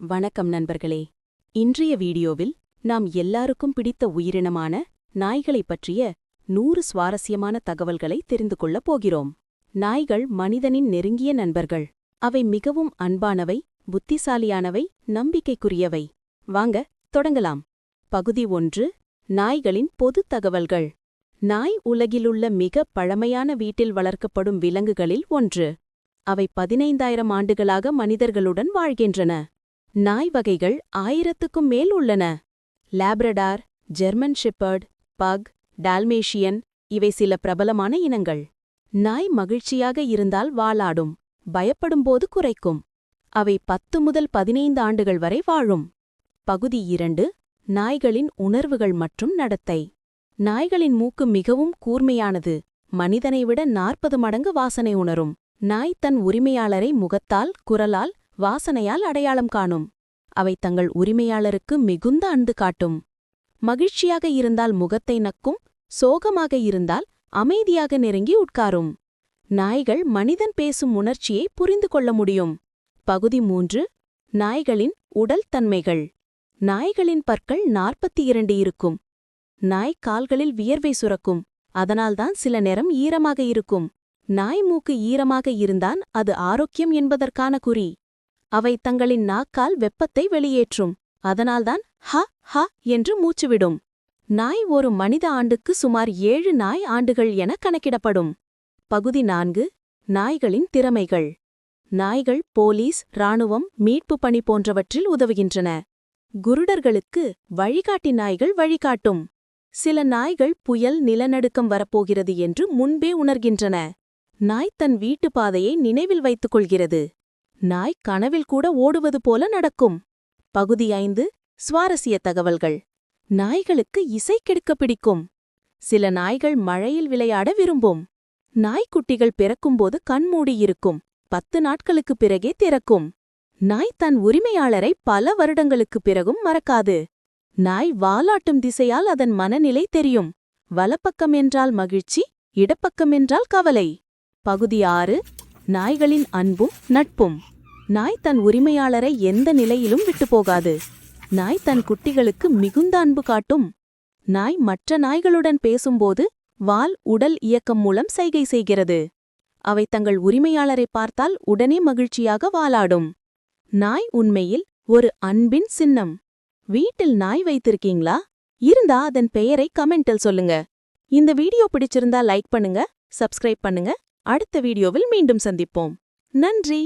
வணக்கம் நண்பர்களே. இன்றைய வீடியோவில் நாம் எல்லாருக்கும் பிடித்த உயிரினமான நாய்களைப் பற்றிய 100 சுவாரஸ்யமான தகவல்களை தெரிந்து கொள்ளப் போகிறோம். நாய்கள் மனிதனின் நெருங்கிய நண்பர்கள். அவை மிகவும் அன்பானவை, புத்திசாலியானவை, நம்பிக்கைக்குரியவை. வாங்க தொடங்கலாம். பகுதி 1. நாய்களின் பொதுத் தகவல்கள். நாய் உலகிலுள்ள மிக பழமையான வீட்டில் வளர்க்கப்படும் விலங்குகளில் ஒன்று. அவை 15,000 ஆண்டுகளாக மனிதர்களுடன் வாழ்கின்றன. நாய் வகைகள் 1000க்கும் மேல் உள்ளன. Labrador, German shepherd, buck, Dalmatian இவை சில பிரபலமான இனங்கள். நாய் மகிழ்ச்சியாக இருந்தால் வாலாடும், பயப்படும்போது குரைக்கும். அவை 10 முதல் 15 ஆண்டுகள் வரை வாழும். பகுதி 2. நாய்களின் உணர்வுகள் மற்றும் நடத்தை. நாய்களின் மூக்கு மிகவும் கூர்மையானது. மனிதனை விட 40 மடங்கு வாசனை உணரும். நாய் தன் உரிமையாளரை முகத்தால், குரலால், வாசனையால் அடையாளம் காணும். அவை தங்கள் உரிமையாளருக்கு மிகுந்த அன்பு காட்டும். மகிழ்ச்சியாக இருந்தால் முகத்தை நக்கும், சோகமாக இருந்தால் அமைதியாக நெருங்கி உட்காரும். நாய்கள் மனிதன் பேசும் உணர்ச்சியை புரிந்து கொள்ள முடியும். பகுதி 3. நாய்களின் உடல் தன்மைகள். நாய்களின் பற்கள் 42 இருக்கும். நாய் கால்களில் வியர்வை சுரக்கும், அதனால்தான் சில நேரம் ஈரமாக இருக்கும். நாய் மூக்கு ஈரமாக இருந்தான் அது ஆரோக்கியம் என்பதற்கான குறி. அவை தங்களின் நாக்கால் வெப்பத்தை வெளியேற்றும், அதனால்தான் ஹ ஹ என்று மூச்சுவிடும். நாய் ஒரு மனித ஆண்டுக்கு சுமார் 7 நாய் ஆண்டுகள் என கணக்கிடப்படும். பகுதி 4. நாய்களின் திறமைகள். நாய்கள் போலீஸ், இராணுவம், மீட்பு பணி போன்றவற்றில் உதவுகின்றன. குருடர்களுக்கு வழிகாட்டி நாய்கள் வழிகாட்டும். சில நாய்கள் புயல், நிலநடுக்கம் வரப்போகிறது என்று முன்பே உணர்கின்றன. நாய் தன் வீட்டு பாதையை நினைவில் வைத்துக் கொள்கிறது. நாய் கனவில் கூட ஓடுவது போல நடக்கும். பகுதி 5. சுவாரஸ்ய தகவல்கள். நாய்களுக்கு இசை கேட்க பிடிக்கும். சில நாய்கள் மழையில் விளையாட விரும்பும். நாய்க்குட்டிகள் பிறக்கும்போது கண்மூடியிருக்கும், 10 நாட்களுக்குப் பிறகே திறக்கும். நாய் தன் உரிமையாளரை பல வருடங்களுக்குப் பிறகும் மறக்காது. நாய் வாலாட்டும் திசையால் அதன் மனநிலை தெரியும். வலப்பக்கம் என்றால் மகிழ்ச்சி, இடப்பக்கம் என்றால் கவலை. பகுதி 6. நாய்களின் அன்பும் நட்பும். நாய் தன் உரிமையாளரை எந்த நிலையிலும் விட்டுப்போகாது. நாய் தன் குட்டிகளுக்கு மிகுந்த அன்பு காட்டும். நாய் மற்ற நாய்களுடன் பேசும்போது வால், உடல் இயக்கம் மூலம் சைகை செய்கிறது. அவை தங்கள் உரிமையாளரை பார்த்தால் உடனே மகிழ்ச்சியாக வாலாடும். நாய் உண்மையில் ஒரு அன்பின் சின்னம். வீட்டில் நாய் வைத்திருக்கீங்களா? இருந்தா அதன் பெயரை கமெண்டில் சொல்லுங்க. இந்த வீடியோ பிடிச்சிருந்தா லைக் பண்ணுங்க, சப்ஸ்கிரைப் பண்ணுங்க. அடுத்த வீடியோவில் மீண்டும் சந்திப்போம். நன்றி.